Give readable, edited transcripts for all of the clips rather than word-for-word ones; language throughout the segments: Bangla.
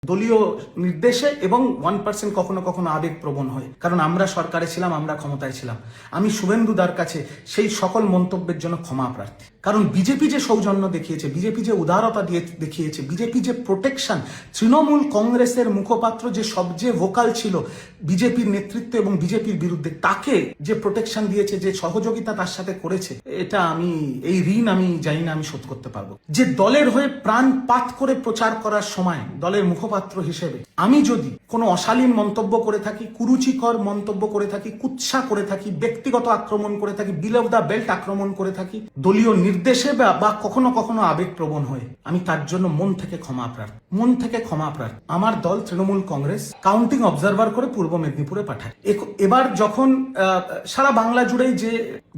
দলীয় নির্দেশে এবং 1% কখনো কখনো আবেগপ্রবণ হয়, কারণ আমরা সরকারে ছিলাম, আমরা ক্ষমতায় ছিলাম। আমি শুভেন্দুদার কাছে সেই সকল মন্তব্যের জন্য ক্ষমা প্রার্থী, কারণ বিজেপি যে সৌজন্য দেখিয়েছে, বিজেপি যে উদারতা দিয়ে দেখিয়েছে, বিজেপি যে প্রোটেকশন, তৃণমূল কংগ্রেসের মুখপাত্র যে সবচেয়ে ভোকাল ছিল বিজেপির নেতৃত্ব এবং বিজেপির বিরুদ্ধে, তাকে যে প্রোটেকশন দিয়েছে, যে সহযোগিতা তার সাথে করেছে, এটা আমি এই ঋণ আমি জানি না আমি শোধ করতে পারবো। যে দলের হয়ে প্রাণপাত করে প্রচার করার সময় দলের মুখপাত্র হিসেবে আমি যদি কোনো অশালীন মন্তব্য করে থাকি, কুরুচিকর মন্তব্য করে থাকি, কুৎসা করে থাকি, ব্যক্তিগত আক্রমণ করে থাকি, বিল অফ দ্য বেল্ট আক্রমণ করে থাকি, দলীয় নির্দেশে বা কখনো কখনো আবেগপ্রবণ হয়ে, আমি তার জন্য মন থেকে ক্ষমা প্রার্থী, মন থেকে ক্ষমা প্রার্থী। আমার দল তৃণমূল কংগ্রেস কাউন্টিং অবজারভার করে পূর্ব মেদিনীপুরে পাঠায়। এবার যখন সারা বাংলা জুড়েই যে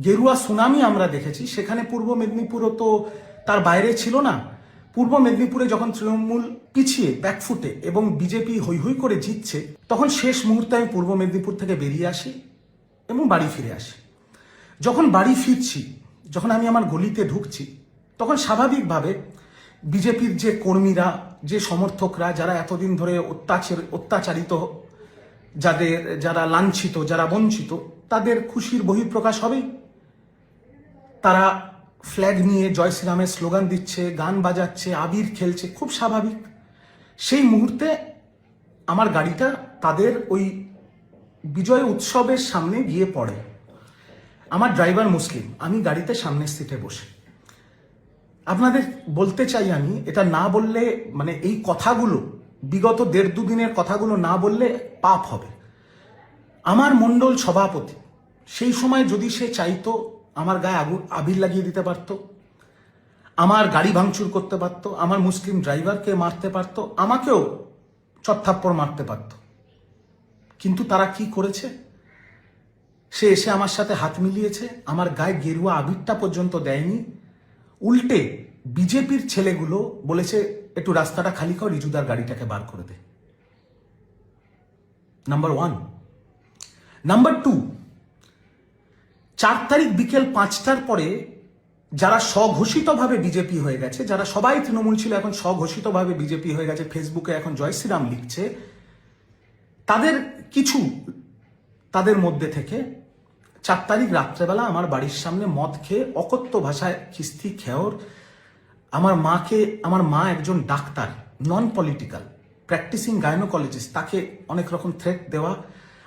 গেরুয়া সুনামি আমরা দেখেছি, সেখানে পূর্ব মেদিনীপুরও তো তার বাইরে ছিল না। পূর্ব মেদিনীপুরে যখন তৃণমূল পিছিয়ে ব্যাকফুটে এবং বিজেপি হৈ হৈ করে জিতছে, তখন শেষ মুহূর্তে আমি পূর্ব মেদিনীপুর থেকে বেরিয়ে আসি এবং বাড়ি ফিরে আসি। যখন বাড়ি ফিরছি, যখন আমি আমার গলিতে ঢুকছি, তখন স্বাভাবিকভাবে বিজেপির যে কর্মীরা, যে সমর্থকরা, যারা এতদিন ধরে অত্যাচারিত, যারা লাঞ্ছিত, যারা বঞ্চিত, তাদের খুশির বহিঃপ্রকাশ হবেই। তারা ফ্ল্যাগ নিয়ে জয় শ্রীরামের স্লোগান দিচ্ছে, গান বাজাচ্ছে, আবির খেলছে, খুব স্বাভাবিক। সেই মুহূর্তে আমার গাড়িটা তাদের ওই বিজয় উৎসবের সামনে গিয়ে পড়ে। আমার ড্রাইভার মুসলিম, আমি গাড়িতে সামনের সিটে বসে। আপনাদের বলতে চাই, আমি এটা না বললে, মানে এই কথাগুলো, বিগত 1.5-2 দিনের কথাগুলো না বললে পাপ হবে। আমার মণ্ডল সভাপতি সেই সময় যদি সে চাইতো, আমার গায়ে আবির লাগিয়ে দিতে পারতো, আমার গাড়ি ভাঙচুর করতে পারতো, আমার মুসলিম ড্রাইভারকে মারতে পারতো, আমাকেও চত্থাপ্পড় মারতে পারতো। কিন্তু তারা কি করেছে? সে এসে আমার সাথে হাত মিলিয়েছে, আমার গায়ে গেরুয়া আবিরটা পর্যন্ত দেয়নি। উল্টে বিজেপির ছেলেগুলো বলেছে, একটু রাস্তাটা খালি কর, রিজুদার গাড়িটাকে বার করে দে। নাম্বার 1। নাম্বার 2, 4 তারিখ বিকেল 5টার পরে যারা স্বঘোষিতভাবে বিজেপি হয়ে গেছে, যারা সবাই তৃণমূল ছিল এখন স্বঘোষিতভাবে বিজেপি হয়ে গেছে, ফেসবুকে এখন জয় শ্রীরাম লিখছে, তাদের মধ্যে থেকে 4 তারিখ রাত্রেবেলা আমার বাড়ির সামনে মদ খেয়ে, অকথ্য ভাষায় খিস্তি খেয়র, আমার মা একজন doctor, non political, practising gynaecologist, তাকে অনেক রকম থ্রেট দেওয়া,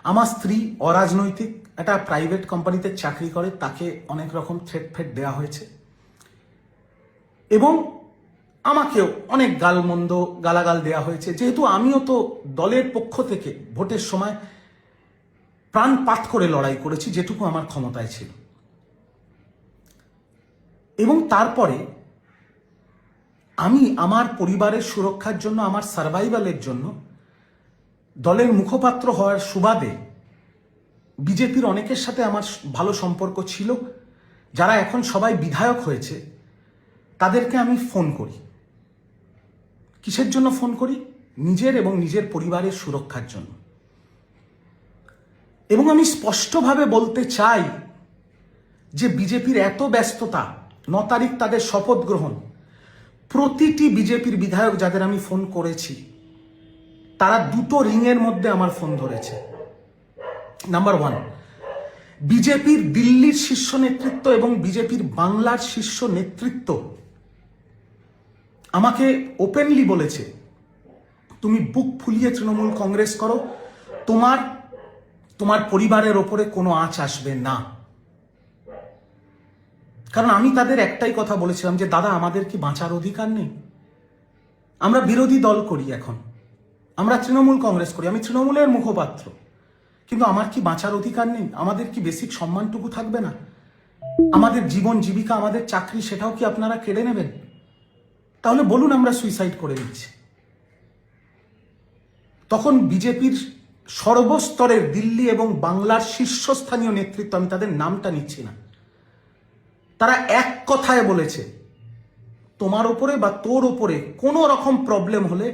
আমার স্ত্রী অরাজনৈতিক একটা প্রাইভেট কোম্পানিতে চাকরি করে, তাকে অনেক রকম থ্রেট দেওয়া হয়েছে, এবং আমাকেও অনেক গালাগাল দেওয়া হয়েছে। যেহেতু আমিও তো দলের পক্ষ থেকে ভোটের সময় প্রাণপাত করে লড়াই করেছি, যেটুকু আমার ক্ষমতায় ছিল। এবং তারপরে আমি আমার পরিবারের সুরক্ষার জন্য, আমার সার্ভাইভালের জন্য, দলের মুখপাত্র হওয়ার সুবাদে বিজেপির অনেকের সাথে আমার ভালো সম্পর্ক ছিল, যারা এখন সবাই বিধায়ক হয়েছে, তাদেরকে আমি ফোন করি। কিসের জন্য ফোন করি? নিজের এবং নিজের পরিবারের সুরক্ষার জন্য। এবং আমি স্পষ্টভাবে বলতে চাই যে বিজেপির এত ব্যস্ততা, 9 তারিখ তাদের শপথ গ্রহণ, প্রতিটি বিজেপির বিধায়ক যাদের আমি ফোন করেছি, তারা 2টো রিংয়ের মধ্যে আমার ফোন ধরেছে। নাম্বার 1, বিজেপির দিল্লির শীর্ষ নেতৃত্ব এবং বিজেপির বাংলার শীর্ষ নেতৃত্ব আমাকে ওপেনলি বলেছে, তুমি বুক ফুলিয়ে তৃণমূল কংগ্রেস করো, তোমার পরিবারের ওপরে কোনো আঁচ আসবে না। কারণ আমি তাদের একটাই কথা বলেছিলাম যে, দাদা, আমাদের কি বাঁচার অধিকার নেই? আমরা বিরোধী দল করি, এখন আমরা তৃণমূল কংগ্রেস করি, আমি তৃণমূলের মুখপাত্র, কিন্তু আমার কি বাঁচার অধিকার নেই? আমাদের কি বেসিক সম্মানটুকু থাকবে না? আমাদের জীবন জীবিকা, আমাদের চাকরি, সেটাও কি আপনারা কেড়ে নেবেন? তাহলে বলুন, আমরা সুইসাইড করে নিচ্ছি। তখন বিজেপির সর্বস্তরের দিল্লি এবং বাংলার শীর্ষস্থানীয় নেতৃত্ব, আমি তাদের নামটা নিচ্ছি না, তারা এক কথায় বলেছে, তোমার ওপরে বা তোর ওপরে কোনো রকম প্রবলেম হলে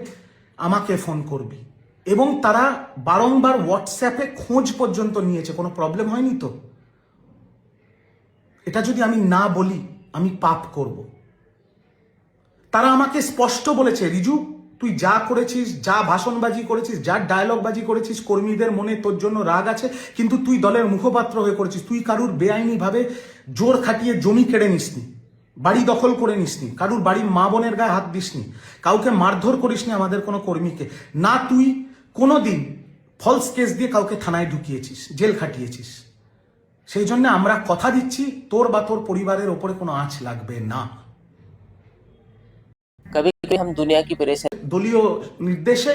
আমাকে ফোন করবি। এবং তারা বারংবার হোয়াটসঅ্যাপে খোঁজ পর্যন্ত নিয়েছে, কোনো প্রবলেম হয়নি তো? এটা যদি আমি না বলি, আমি পাপ করব। তারা আমাকে স্পষ্ট বলেছে, রিজু, তুই তুই যা করেছিস, যা ভাষণবাজি করেছিস, যা ডায়লগবাজি করেছিস, কর্মীদের মনে তোর জন্য রাগ আছে, কিন্তু তুই দলের মুখপাত্র হয়ে করেছিস। তুই কারুর বেআইনিভাবে জোর খাটিয়ে জমি কেড়ে নিসনি, বাড়ি দখল করে নিসনি, কারুর বাড়ির মা বোনের গায়ে হাত দিসনি, কাউকে মারধর করিসনি আমাদের কোনো কর্মীকে না। তুই কোনোদিন ফলস কেস দিয়ে কাউকে থানায় ঢুকিয়েছিস, জেল খাটিয়েছিস। সেই জন্য আমরা কথা দিচ্ছি, তোর বা তোর পরিবারের ওপরে কোনো আঁচ লাগবে না। कभी कभी हम दुनिया की परेशानी দলীয় নির্দেশে